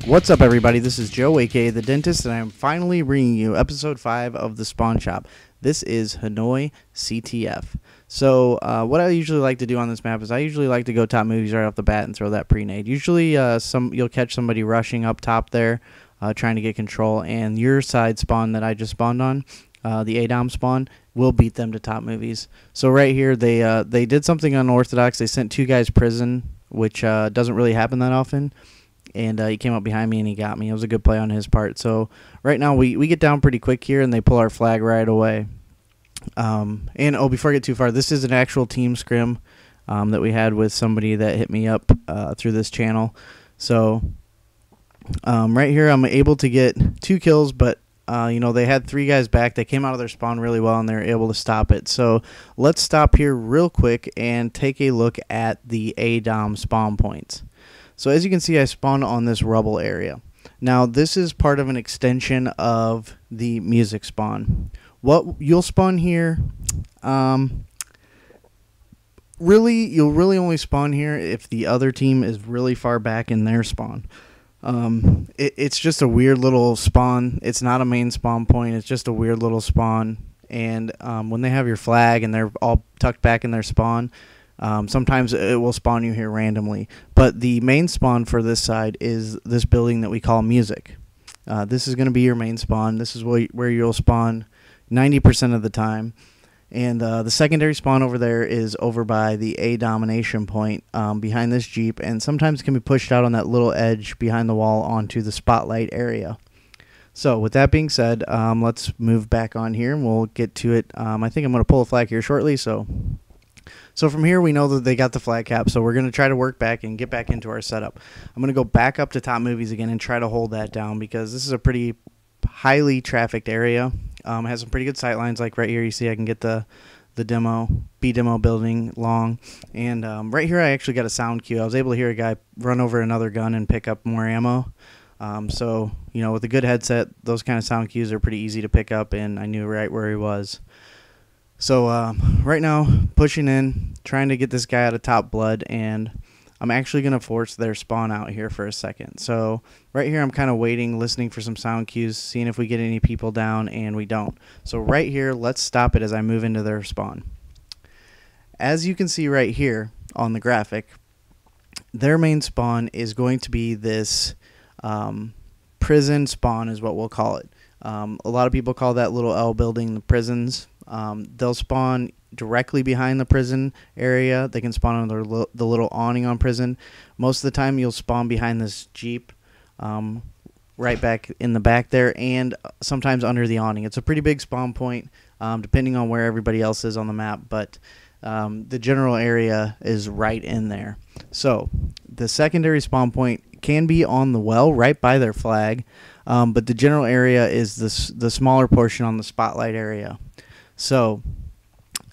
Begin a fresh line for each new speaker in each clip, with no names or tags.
What's up, everybody? This is Joe, aka The Dentist, and I'm finally bringing you episode 5 of the Spawn Shop. This is Hanoi CTF. So what I usually like to do on this map is I usually like to go top movies right off the bat and throw that pre-nade. Usually you'll catch somebody rushing up top there, trying to get control, and your side spawn that I just spawned on, the ADOM spawn, will beat them to top movies. So right here, they did something unorthodox. They sent 2 guys prison, which doesn't really happen that often. And he came up behind me and he got me. It was a good play on his part. So right now we get down pretty quick here, and they pull our flag right away. Before I get too far, this is an actual team scrim that we had with somebody that hit me up through this channel. So right here I'm able to get 2 kills, but they had 3 guys back. They came out of their spawn really well, and they were able to stop it. So let's stop here real quick and take a look at the ADOM spawn points. So as you can see, I spawned on this rubble area. Now this is part of an extension of the music spawn. What you'll spawn here, you'll really only spawn here if the other team is really far back in their spawn. It's just a weird little spawn. It's not a main spawn point. It's just a weird little spawn. And when they have your flag and they're all tucked back in their spawn, sometimes it will spawn you here randomly. But the main spawn for this side is this building that we call music. This is going to be your main spawn. This is where you'll spawn 90% of the time. And the secondary spawn over there is over by the A domination point behind this Jeep. And sometimes it can be pushed out on that little edge behind the wall onto the spotlight area. So with that being said, let's move back on here and we'll get to it. I think I'm going to pull a flag here shortly. So from here, we know that they got the flag cap, so we're going to try to work back and get back into our setup. I'm going to go back up to top movies again and try to hold that down because this is a pretty highly trafficked area. It has some pretty good sight lines, like right here you see I can get the B-demo building long. And right here I actually got a sound cue. I was able to hear a guy run over another gun and pick up more ammo. So, with a good headset, those kind of sound cues are pretty easy to pick up, and I knew right where he was. So right now, pushing in, trying to get this guy out of top blood, and I'm actually going to force their spawn out here for a second. So right here, I'm kind of waiting, listening for some sound cues, seeing if we get any people down, and we don't. So right here, let's stop it as I move into their spawn. As you can see right here on the graphic, their main spawn is going to be this prison spawn is what we'll call it. A lot of people call that little L building the prisons. They'll spawn directly behind the prison area. They can spawn on the little awning on prison. Most of the time you'll spawn behind this Jeep right back in the back there, and sometimes under the awning. It's a pretty big spawn point depending on where everybody else is on the map, but the general area is right in there. So the secondary spawn point can be on the well right by their flag, but the general area is the smaller portion on the spotlight area. So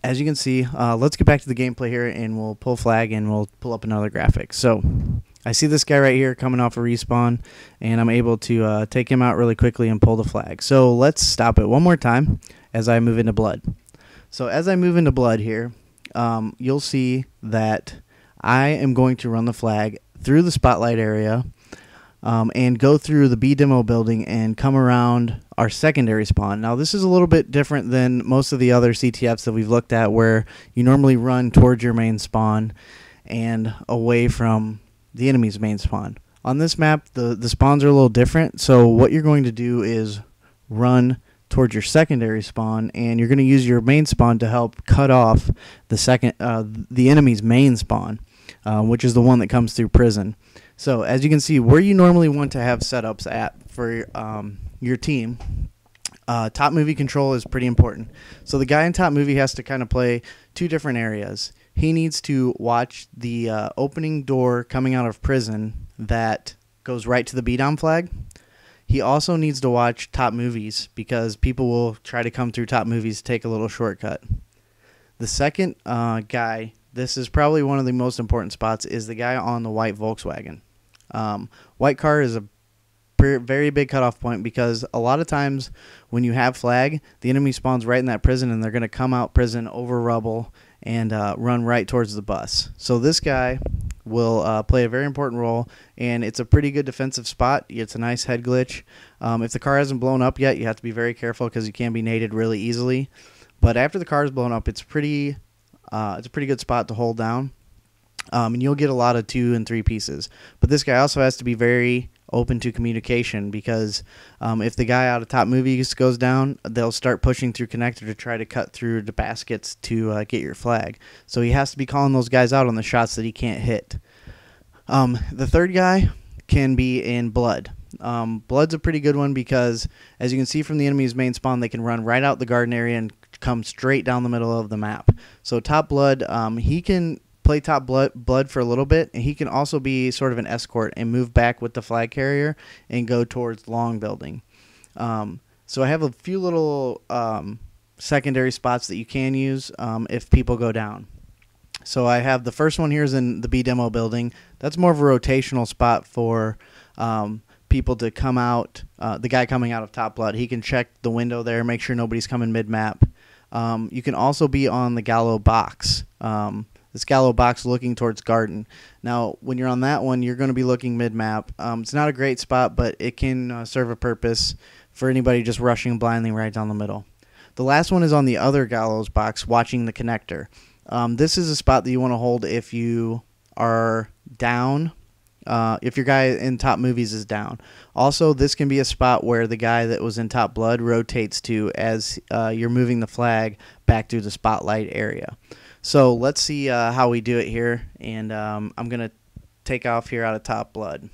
as you can see, let's get back to the gameplay here, and we'll pull flag and we'll pull up another graphic. So I see this guy right here coming off a respawn, and I'm able to take him out really quickly and pull the flag. So let's stop it one more time as I move into blood. So as I move into blood here, you'll see that I am going to run the flag through the spotlight area and go through the B-demo building and come around our secondary spawn. Now this is a little bit different than most of the other CTFs that we've looked at, where you normally run towards your main spawn and away from the enemy's main spawn. On this map, the spawns are a little different, so what you're going to do is run towards your secondary spawn, and you're going to use your main spawn to help cut off the enemy's main spawn, which is the one that comes through prison. So as you can see, where you normally want to have setups at for your team, top movie control is pretty important. So the guy in top movie has to kind of play 2 different areas. He needs to watch the opening door coming out of prison that goes right to the B-Dom flag. He also needs to watch top movies because people will try to come through top movies to take a little shortcut. The second guy, this is probably one of the most important spots, is the guy on the white Volkswagen. White car is a very big cutoff point because a lot of times when you have flag, the enemy spawns right in that prison, and they're going to come out prison over rubble and run right towards the bus. So this guy will play a very important role, and it's a pretty good defensive spot. It's a nice head glitch. If the car hasn't blown up yet, you have to be very careful because you can be naded really easily. But after the car is blown up, it's a pretty good spot to hold down, and you'll get a lot of 2 and 3 pieces. But this guy also has to be very open to communication, because if the guy out of top movies goes down, they'll start pushing through connector to try to cut through the baskets to get your flag. So he has to be calling those guys out on the shots that he can't hit. The third guy can be in blood. Blood's a pretty good one because, as you can see from the enemy's main spawn, they can run right out the garden area and come straight down the middle of the map. So top blood, he can play top blood for a little bit, and he can also be sort of an escort and move back with the flag carrier and go towards long building. So I have a few little secondary spots that you can use if people go down. So I have the first one here is in the B demo building. That's more of a rotational spot for people to come out. The guy coming out of top blood, he can check the window there, make sure nobody's coming mid-map. You can also be on the Gallo box. This Gallo box looking towards garden. Now, when you're on that one, you're going to be looking mid-map. It's not a great spot, but it can serve a purpose for anybody just rushing blindly right down the middle. The last one is on the other Gallo's box, watching the connector. This is a spot that you want to hold if you are down, if your guy in top movies is down. Also, this can be a spot where the guy that was in top blood rotates to as you're moving the flag back through the spotlight area. So let's see how we do it here, and I'm going to take off here out of top blood.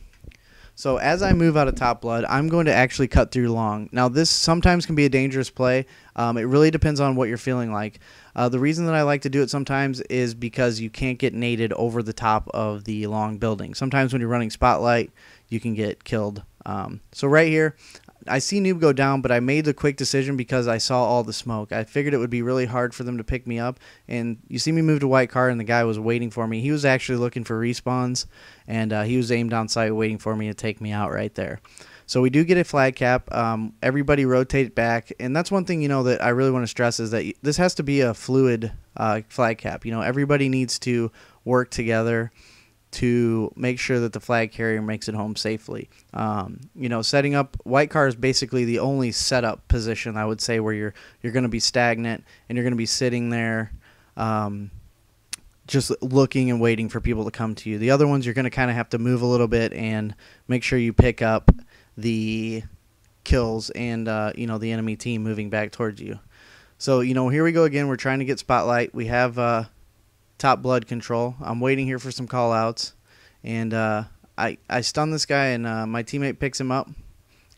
So as I move out of top blood, I'm going to actually cut through long. Now this sometimes can be a dangerous play. It really depends on what you're feeling like. The reason that I like to do it sometimes is because you can't get naded over the top of the long building. Sometimes when you're running spotlight, you can get killed. So right here, I see noob go down, but I made the quick decision because I saw all the smoke. I figured it would be really hard for them to pick me up, and you see me move to white car, and the guy was waiting for me. He was actually looking for respawns, and he was aimed on sight waiting for me to take me out right there. So we do get a flag cap. Everybody rotate back, and that's one thing, you know, that I really want to stress is that this has to be a fluid flag cap. You know, everybody needs to work together to make sure that the flag carrier makes it home safely. You know, setting up white car is basically the only setup position, I would say, where you're going to be stagnant and you're going to be sitting there just looking and waiting for people to come to you. The other ones, you're going to kind of have to move a little bit and make sure you pick up the kills and you know, the enemy team moving back towards you. So, you know, here we go again. We're trying to get spotlight. We have top blood control. I'm waiting here for some call outs, and I stun this guy, and my teammate picks him up.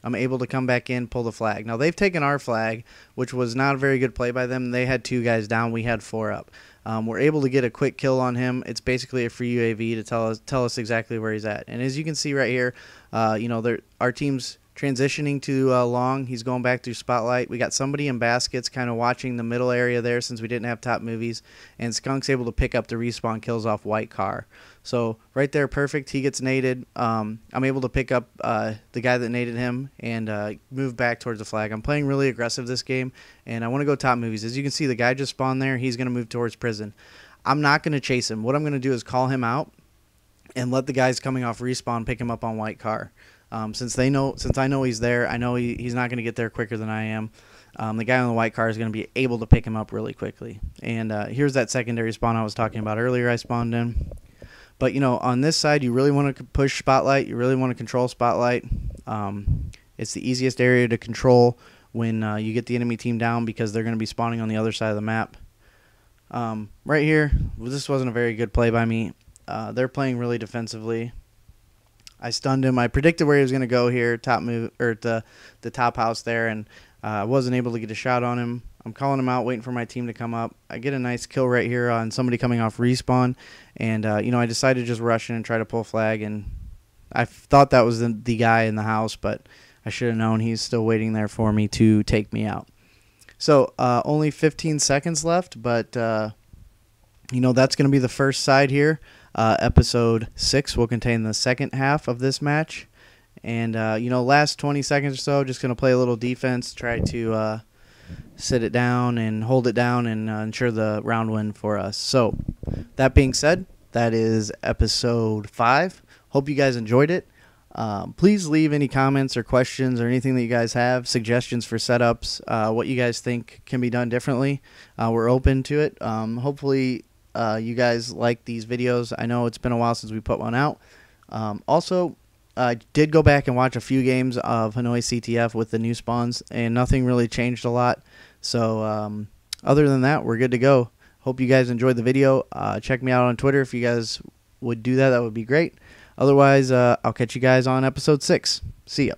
I'm able to come back in, pull the flag. Now they've taken our flag, which was not a very good play by them. They had 2 guys down, we had 4 up. We're able to get a quick kill on him. It's basically a free UAV to tell us exactly where he's at. And as you can see right here, you know, our team's transitioning to long. He's going back through spotlight. We got somebody in baskets kind of watching the middle area there since we didn't have top movies, and Skunk's able to pick up the respawn kills off white car. So right there, perfect. He gets naded. I'm able to pick up the guy that naded him and move back towards the flag. I'm playing really aggressive this game, and I want to go top movies. As you can see, the guy just spawned there. He's going to move towards prison. I'm not going to chase him. What I'm going to do is call him out and let the guys coming off respawn pick him up on white car. Since I know he's there, I know he's not going to get there quicker than I am. The guy on the white car is going to be able to pick him up really quickly. And here's that secondary spawn I was talking about earlier I spawned in. But, you know, on this side, you really want to push spotlight. You really want to control spotlight. It's the easiest area to control when you get the enemy team down because they're going to be spawning on the other side of the map. Right here, this wasn't a very good play by me. They're playing really defensively. I stunned him. I predicted where he was going to go here, top move or the top house there, and I wasn't able to get a shot on him. I'm calling him out, waiting for my team to come up. I get a nice kill right here on somebody coming off respawn, and you know, I decided to just rush in and try to pull flag, and I thought that was the guy in the house, but I should have known he's still waiting there for me to take me out. So only 15 seconds left, but you know, that's going to be the first side here. Episode 6 will contain the second half of this match. And, you know, last 20 seconds or so, just going to play a little defense, try to sit it down and hold it down and ensure the round win for us. So that being said, that is episode 5. Hope you guys enjoyed it. Please leave any comments or questions or anything that you guys have, suggestions for setups, what you guys think can be done differently. We're open to it. Hopefully you guys like these videos. I know it's been a while since we put one out. Also, I did go back and watch a few games of Hanoi CTF with the new spawns, and nothing really changed a lot. So other than that, we're good to go. Hope you guys enjoyed the video. Check me out on Twitter if you guys would do that. That would be great. Otherwise, I'll catch you guys on episode 6. See ya.